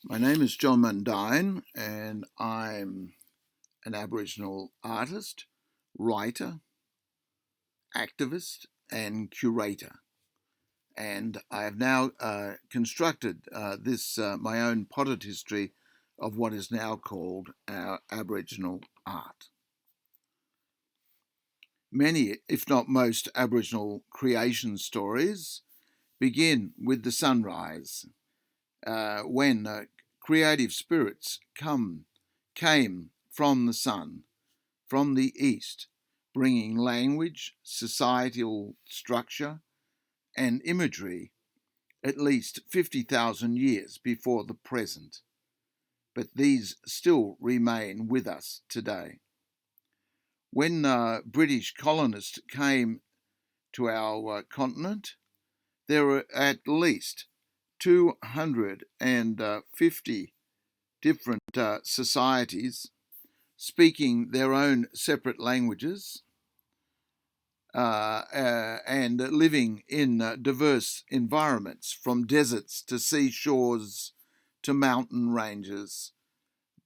My name is John Mundine, and I'm an Aboriginal artist, writer, activist, and curator. And I have now constructed my own potted history of what is now called our Aboriginal art. Many, if not most, Aboriginal creation stories begin with the sunrise, when creative spirits came from the sun, from the east, bringing language, societal structure, and imagery at least 50,000 years before the present. But these still remain with us today. When British colonists came to our continent, there were at least 250 different societies speaking their own separate languages and living in diverse environments, from deserts to seashores to mountain ranges,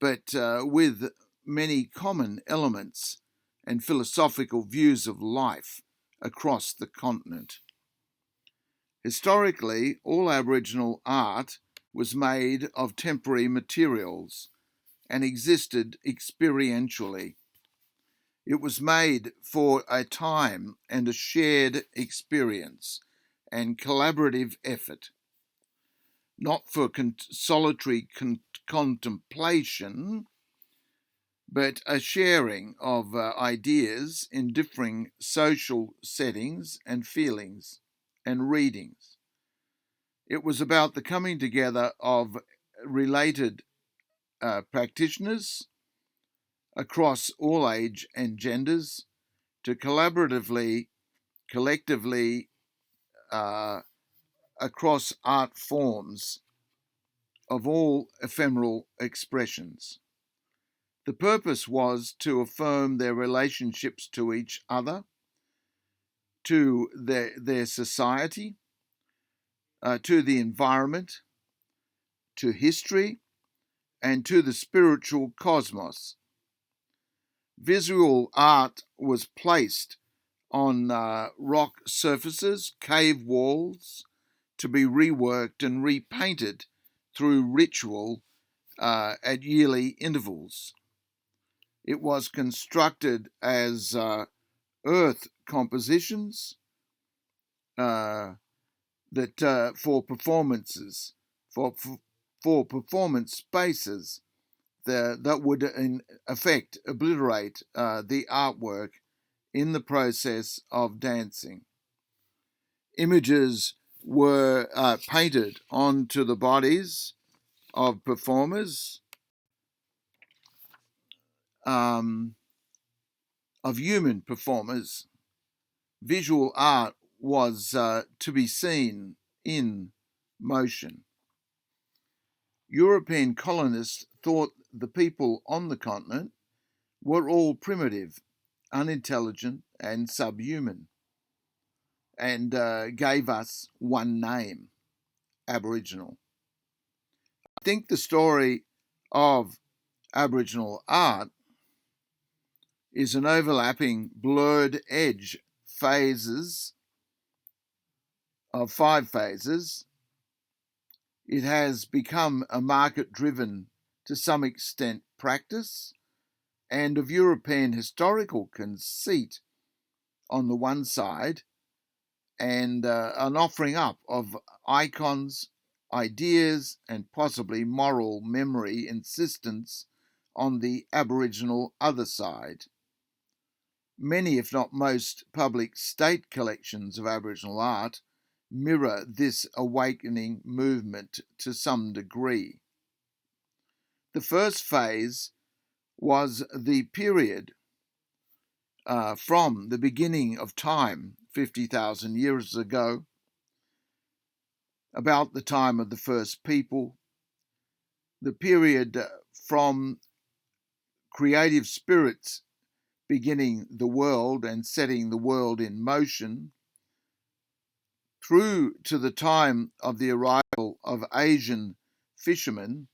but with many common elements and philosophical views of life across the continent. Historically, all Aboriginal art was made of temporary materials and existed experientially. It was made for a time and a shared experience and collaborative effort, not for solitary contemplation, but a sharing of ideas in differing social settings and feelings and readings. It was about the coming together of related practitioners across all age and genders to collectively across art forms of all ephemeral expressions. The purpose was to affirm their relationships to each other, to their society, to the environment, to history, and to the spiritual cosmos. Visual art was placed on rock surfaces, cave walls, to be reworked and repainted through ritual at yearly intervals. It was constructed as earth compositions that for performances, for performance spaces that would in effect obliterate the artwork in the process of dancing. Images were painted onto the bodies of performers, of human performers. Visual art was to be seen in motion. European colonists thought the people on the continent were all primitive, unintelligent, and subhuman, and gave us one name, Aboriginal. I think the story of Aboriginal art is an overlapping blurred edge of 5 phases. It has become a market-driven, to some extent, practice, and of European historical conceit on the one side, and an offering up of icons, ideas, and possibly moral memory insistence on the Aboriginal other side. Many, if not most, public state collections of Aboriginal art mirror this awakening movement to some degree. The first phase was the period from the beginning of time, 50,000 years ago, about the time of the first people, the period from creative spirits beginning the world and setting the world in motion, through to the time of the arrival of Asian fishermen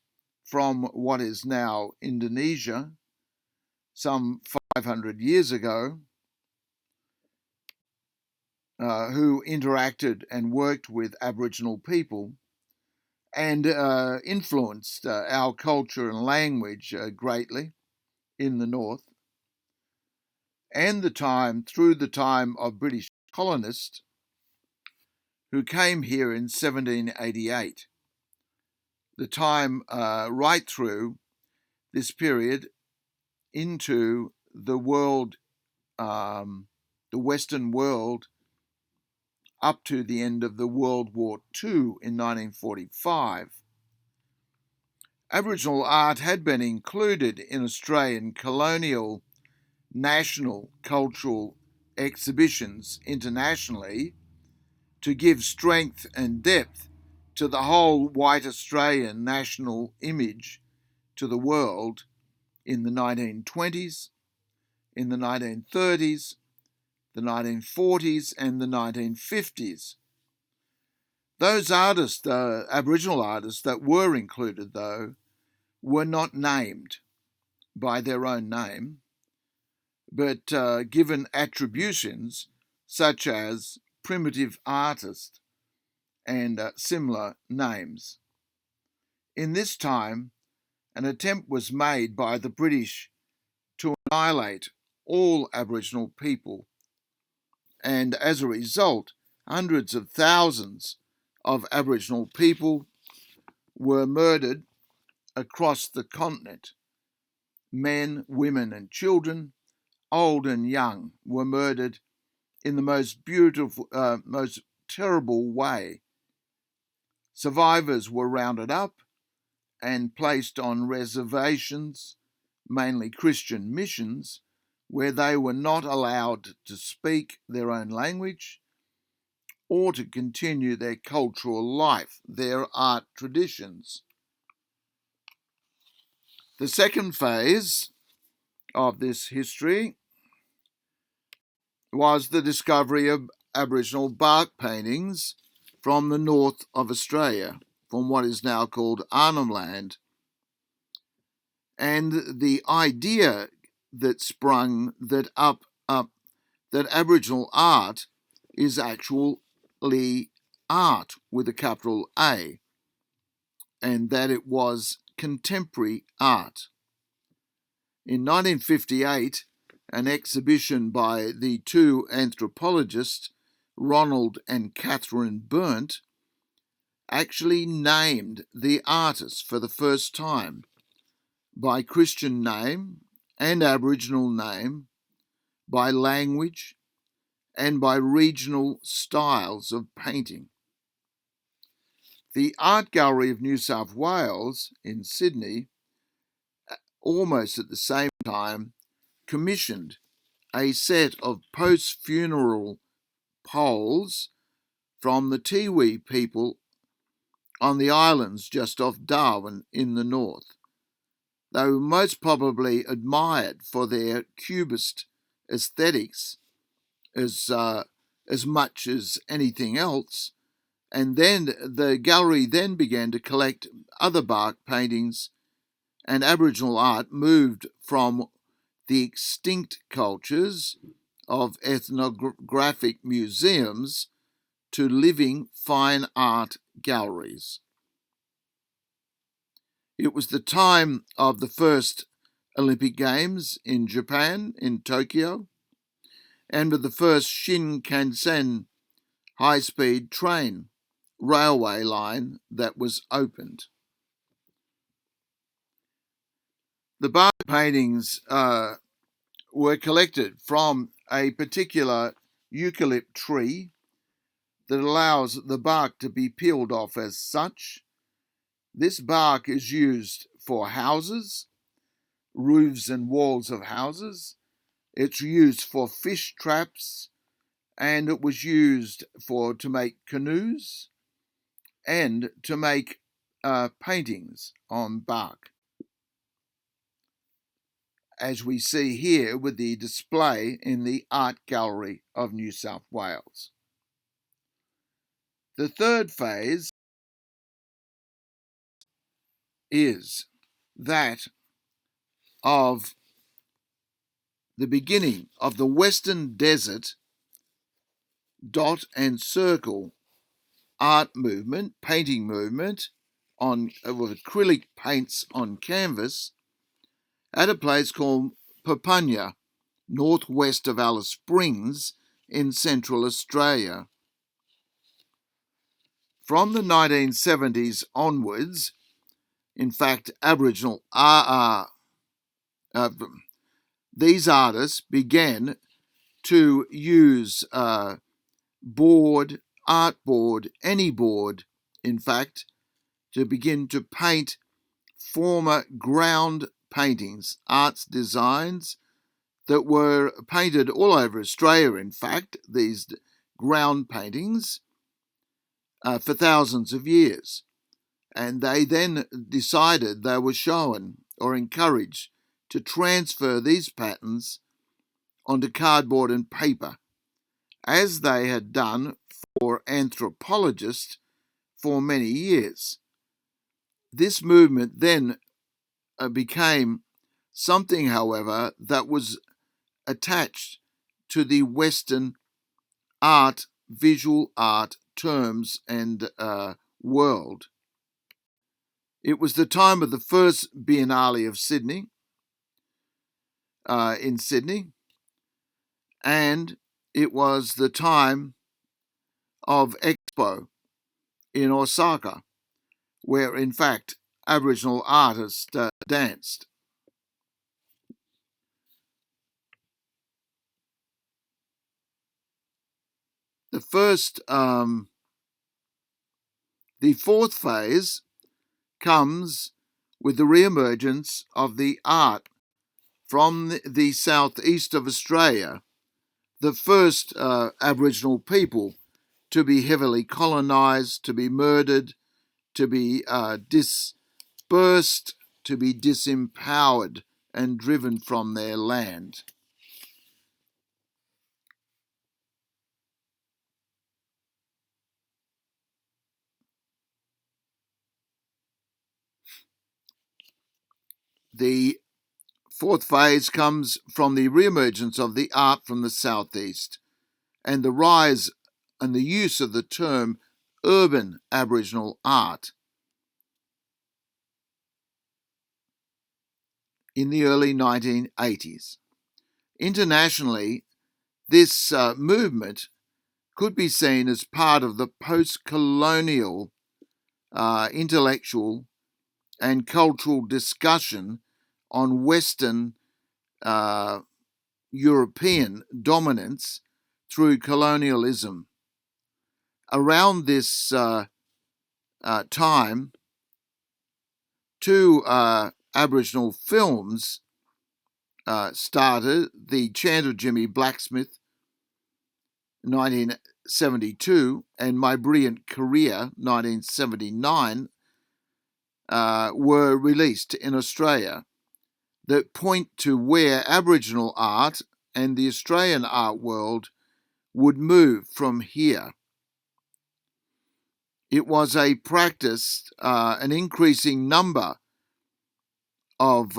from what is now Indonesia some 500 years ago, who interacted and worked with Aboriginal people and influenced our culture and language greatly in the north, and through the time of British colonists who came here in 1788. The time right through this period into the world, the Western world, up to the end of the World War II in 1945. Aboriginal art had been included in Australian colonial national cultural exhibitions internationally to give strength and depth to the whole white Australian national image to the world in the 1920s, in the 1930s, the 1940s and the 1950s. Those artists, Aboriginal artists that were included though, were not named by their own name, but given attributions such as primitive artist and similar names. In this time, an attempt was made by the British to annihilate all Aboriginal people, and as a result, hundreds of thousands of Aboriginal people were murdered across the continent. Men, women and children, old and young, were murdered in the most terrible way. Survivors were rounded up and placed on reservations, mainly Christian missions, where they were not allowed to speak their own language or to continue their cultural life, their art traditions. The second phase of this history was the discovery of Aboriginal bark paintings from the north of Australia, from what is now called Arnhem Land, and the idea that sprung up that Aboriginal art is actually art with a capital A, and that it was contemporary art. In 1958, an exhibition by the two anthropologists, Ronald and Catherine Burnt, actually named the artist for the first time by Christian name and Aboriginal name, by language, and by regional styles of painting. The Art Gallery of New South Wales in Sydney, almost at the same time, commissioned a set of post-funeral poles from the Tiwi people on the islands just off Darwin in the north. They were most probably admired for their cubist aesthetics as much as anything else, and then the gallery then began to collect other bark paintings, and Aboriginal art moved from the extinct cultures of ethnographic museums to living fine art galleries. It was the time of the first Olympic Games in Japan, in Tokyo, and of the first Shinkansen high-speed train railway line that was opened. The bark paintings were collected from a particular eucalypt tree that allows the bark to be peeled off as such. This bark is used for houses, roofs and walls of houses. It's used for fish traps, and it was used to make canoes and to make paintings on bark, as we see here with the display in the Art Gallery of New South Wales. The third phase is that of the beginning of the Western Desert dot and circle art movement, painting movement with acrylic paints on canvas at a place called Papunya, northwest of Alice Springs in Central Australia. From the 1970s onwards, in fact, Aboriginal these artists began to use board, artboard, any board, in fact, to begin to paint former ground paintings, arts designs that were painted all over Australia, in fact, these ground paintings for thousands of years. And they then decided they were shown or encouraged to transfer these patterns onto cardboard and paper, as they had done for anthropologists for many years. This movement then became something, however, that was attached to the Western art, visual art terms and world. It was the time of the first Biennale of Sydney, in Sydney, and it was the time of Expo in Osaka, where in fact Aboriginal artists danced. The fourth phase comes with the re-emergence of the art from the southeast of Australia, the first Aboriginal people to be heavily colonised, to be murdered, to be dispersed, to be disempowered and driven from their land. The fourth phase comes from the re-emergence of the art from the southeast and the rise and the use of the term urban Aboriginal art in the early 1980s. Internationally, this movement could be seen as part of the post-colonial intellectual and cultural discussion on Western European dominance through colonialism. Around this time, two Aboriginal films started. The Chant of Jimmy Blacksmith, 1972, and My Brilliant Career, 1979, were released in Australia that point to where Aboriginal art and the Australian art world would move from here. It was a practice, an increasing number of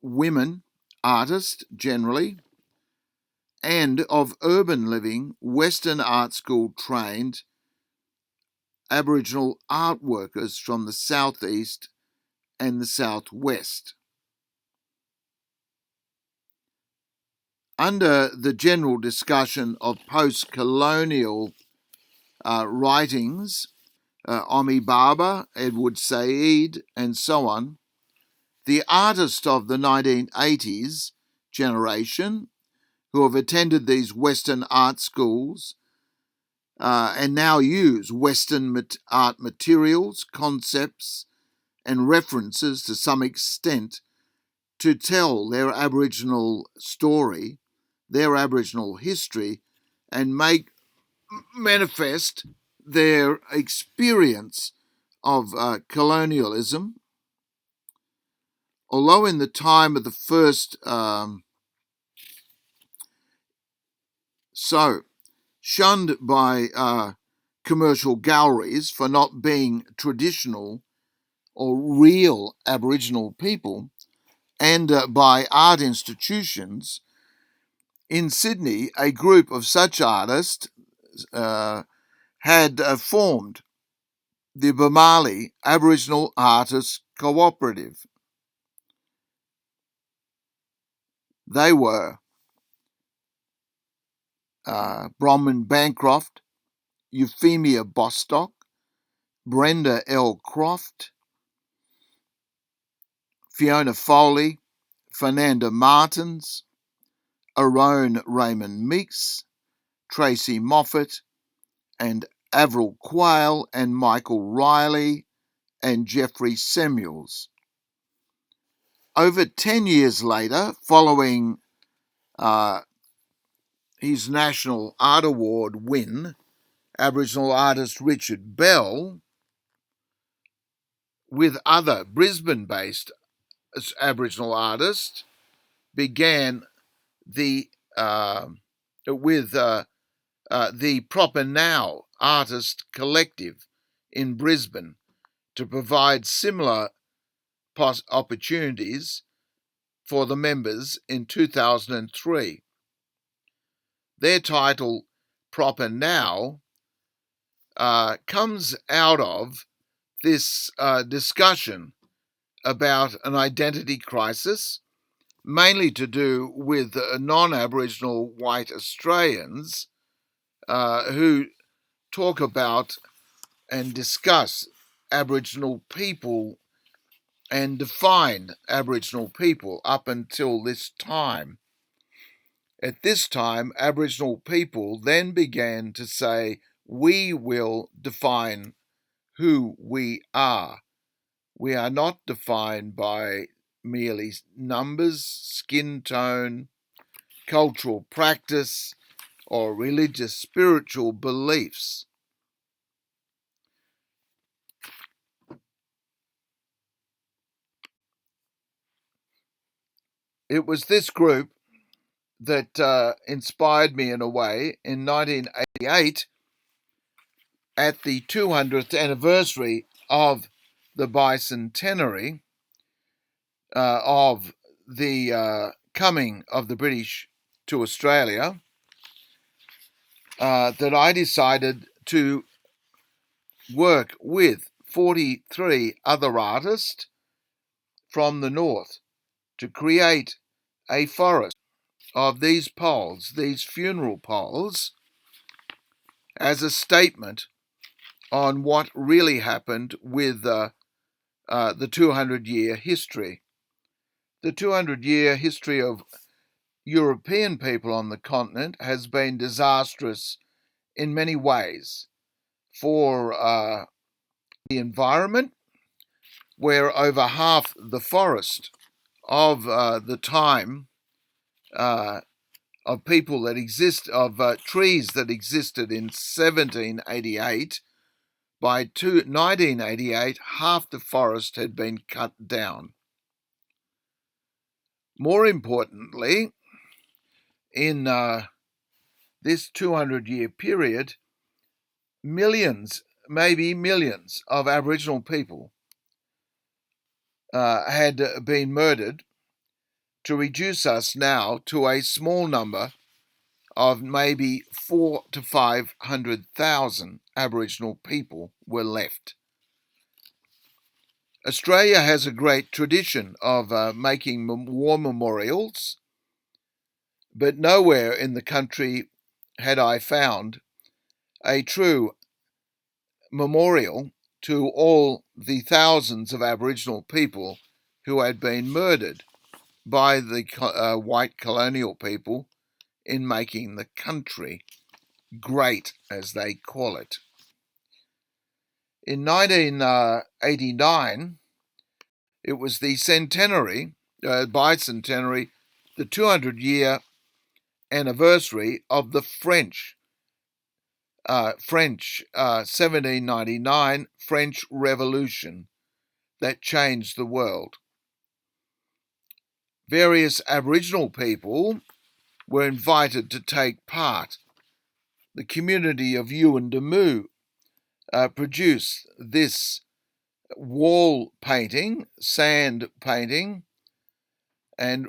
women artists generally, and of urban living, Western art school trained Aboriginal art workers from the southeast and the southwest. Under the general discussion of post-colonial writings, Omi Baba, Edward Said, and so on, the artists of the 1980s generation who have attended these Western art schools and now use Western art materials, concepts, and references to some extent to tell their Aboriginal story, their Aboriginal history, and make manifest their experience of colonialism. Although in the time of the first shunned by commercial galleries for not being traditional or real Aboriginal people, and by art institutions. In Sydney, a group of such artists had formed the Bamali Aboriginal Artists Cooperative. They were Bronwyn Bancroft, Euphemia Bostock, Brenda L. Croft, Fiona Foley, Fernanda Martins, Arone Raymond Meeks, Tracy Moffat, and Avril Quayle and Michael Riley and Jeffrey Samuels. Over 10 years later, following his National Art Award win, Aboriginal artist Richard Bell, with other Brisbane-based Aboriginal artists, began the Proper Now Artist Collective in Brisbane to provide similar opportunities for the members in 2003. Their title, Proper Now, comes out of this discussion about an identity crisis, mainly to do with non-Aboriginal white Australians who talk about and discuss Aboriginal people and define Aboriginal people up until this time. At this time, Aboriginal people then began to say, we will define who we are. We are not defined by merely numbers, skin tone, cultural practice, or religious spiritual beliefs. It was this group that inspired me in a way in 1988 at the 200th anniversary of the bicentenary of the coming of the British to Australia, that I decided to work with 43 other artists from the north to create a forest of these poles, these funeral poles, as a statement on what really happened with the 200-year history. The 200-year history of European people on the continent has been disastrous in many ways for the environment, where over half the forest of the time of people that exist, of trees that existed in 1788, by 1988, half the forest had been cut down. More importantly, in this 200-year period, millions, maybe millions of Aboriginal people had been murdered to reduce us now to a small number of maybe 400,000 to 500,000 Aboriginal people were left. Australia has a great tradition of making war memorials, but nowhere in the country had I found a true memorial to all the thousands of Aboriginal people who had been murdered by the white colonial people in making the country great, as they call it. In 1989, it was the bicentenary, the 200-year anniversary of the French 1799 French Revolution that changed the world. Various Aboriginal people were invited to take part. The community of Yuendamu produced this wall painting, sand painting, and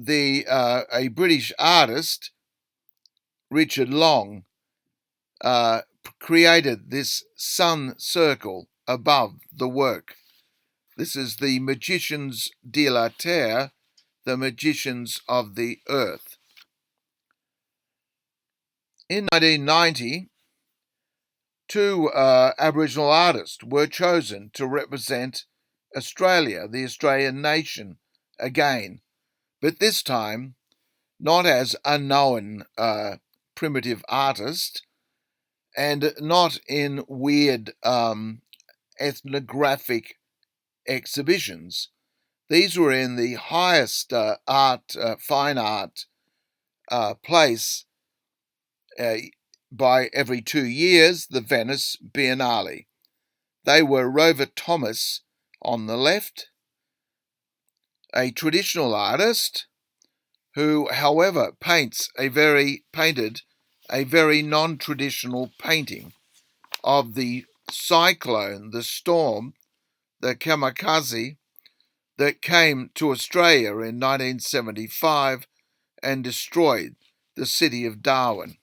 a British artist, Richard Long, created this sun circle above the work. This is the Magicians de la Terre, the magicians of the earth. In 1990, two Aboriginal artists were chosen to represent Australia, the Australian nation, again, but this time not as unknown primitive artists and not in weird ethnographic exhibitions. These were in the highest fine art place by every 2 years, the Venice Biennale. They were Rover Thomas on the left, a traditional artist who, however, painted a very non-traditional painting of the cyclone, the storm, the kamikaze that came to Australia in 1975 and destroyed the city of Darwin.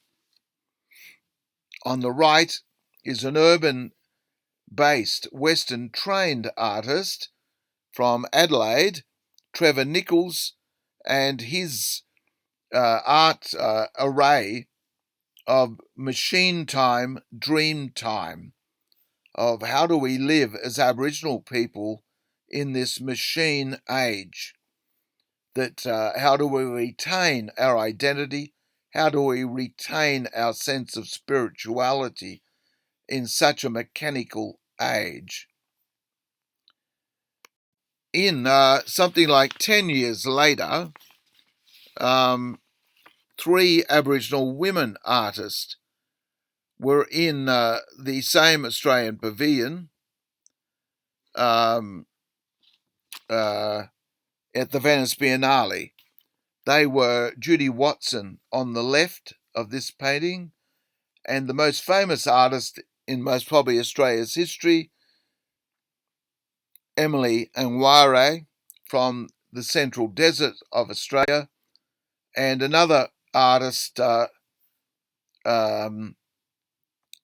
On the right is an urban-based Western-trained artist from Adelaide, Trevor Nichols, and his art array of machine time, dream time, of how do we live as Aboriginal people in this machine age, that how do we retain our identity, how do we retain our sense of spirituality in such a mechanical age. In something like 10 years later, 3 Aboriginal women artists were in the same Australian pavilion at the Venice Biennale. They were Judy Watson on the left of this painting, and the most famous artist in most probably Australia's history, Emily Anware from the Central Desert of Australia, and another artist,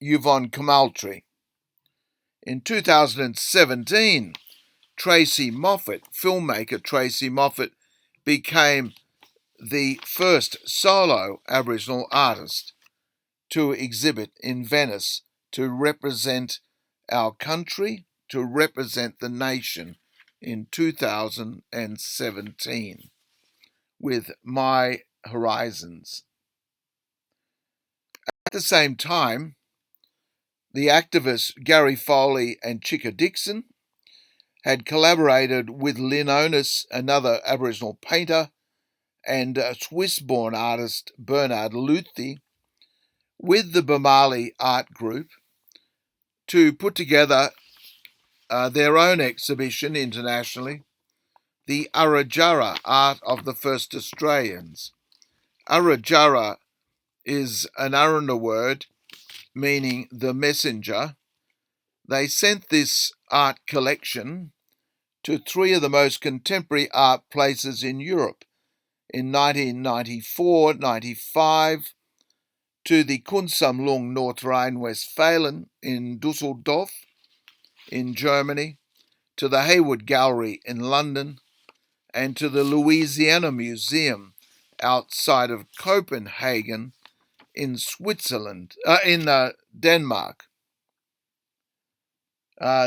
Yvonne Kamaltri. In 2017, Tracy Moffat, filmmaker Tracy Moffat, became the first solo Aboriginal artist to exhibit in Venice, to represent our country, to represent the nation in 2017 with My Horizons. At the same time, the activists Gary Foley and Chicka Dixon had collaborated with Lynn Onus, another Aboriginal painter, and Swiss-born artist Bernard Luthi, with the Bamali Art Group to put together their own exhibition internationally, the Arajara Art of the First Australians. Arajara is an Arana word meaning the messenger. They sent this art collection to 3 of the most contemporary art places in Europe in 1994-95, to the Kunstsammlung Nordrhein-Westfalen in Dusseldorf in Germany, to the Hayward Gallery in London, and to the Louisiana Museum outside of Copenhagen in Switzerland, in Denmark.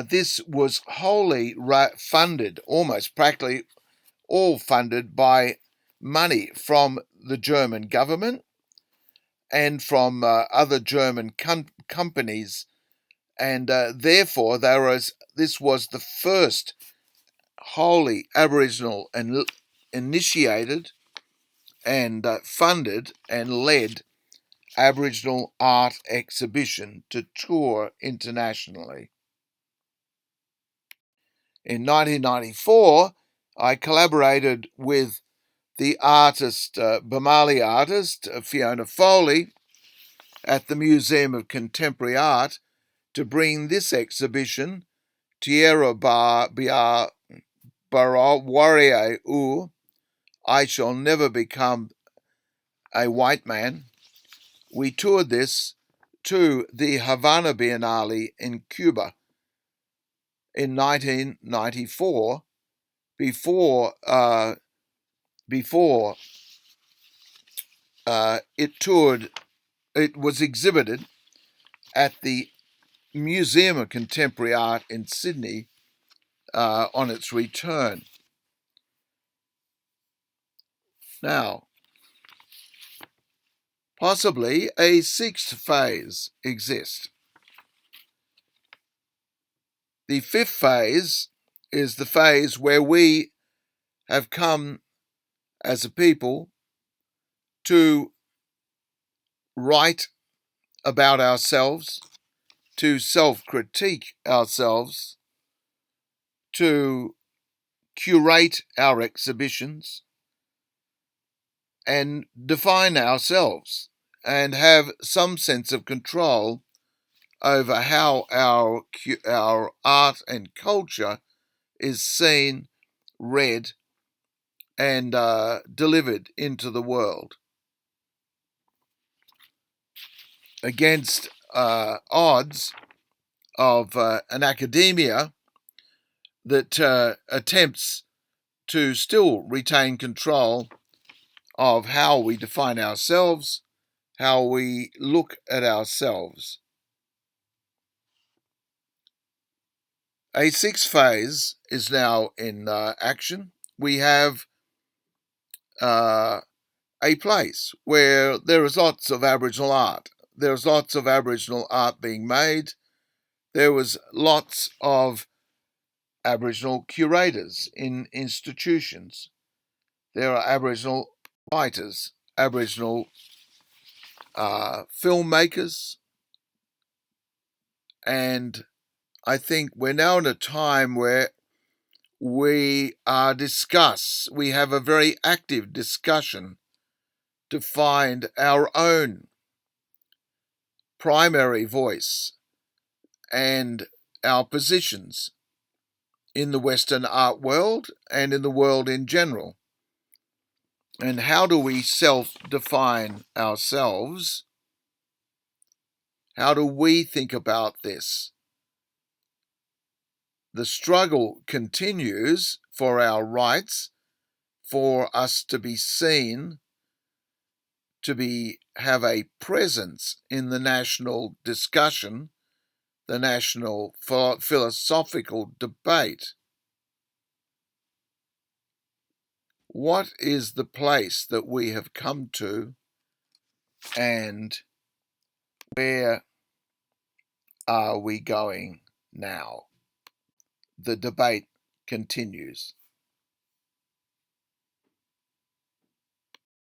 This was wholly funded, almost practically all funded by money from the German government and from other German companies, and therefore this was the first wholly Aboriginal and initiated and funded and led Aboriginal art exhibition to tour internationally. In 1994, I collaborated with the artist, Bamali artist, Fiona Foley, at the Museum of Contemporary Art to bring this exhibition, Tierra Biar Bara Warrior U, I Shall Never Become a White Man. We toured this to the Havana Biennale in Cuba in 1994 before it was exhibited at the Museum of Contemporary Art in Sydney on its return. Now, possibly a sixth phase exists. The fifth phase is the phase where we have come as a people to write about ourselves, to self-critique ourselves, to curate our exhibitions, and define ourselves and have some sense of control over how our art and culture is seen, read, and delivered into the world. Against odds of an academia that attempts to still retain control of how we define ourselves, how we look at ourselves. A sixth phase is now in action. We have a place where there is lots of Aboriginal art. There's lots of Aboriginal art being made. There was lots of Aboriginal curators in institutions. There are Aboriginal writers, Aboriginal filmmakers, and I think we're now in a time where we have a very active discussion to find our own primary voice and our positions in the Western art world and in the world in general. And how do we self-define ourselves? How do we think about this? The struggle continues for our rights, for us to be seen, to have a presence in the national discussion, the national philosophical debate. What is the place that we have come to, and where are we going now? The debate continues.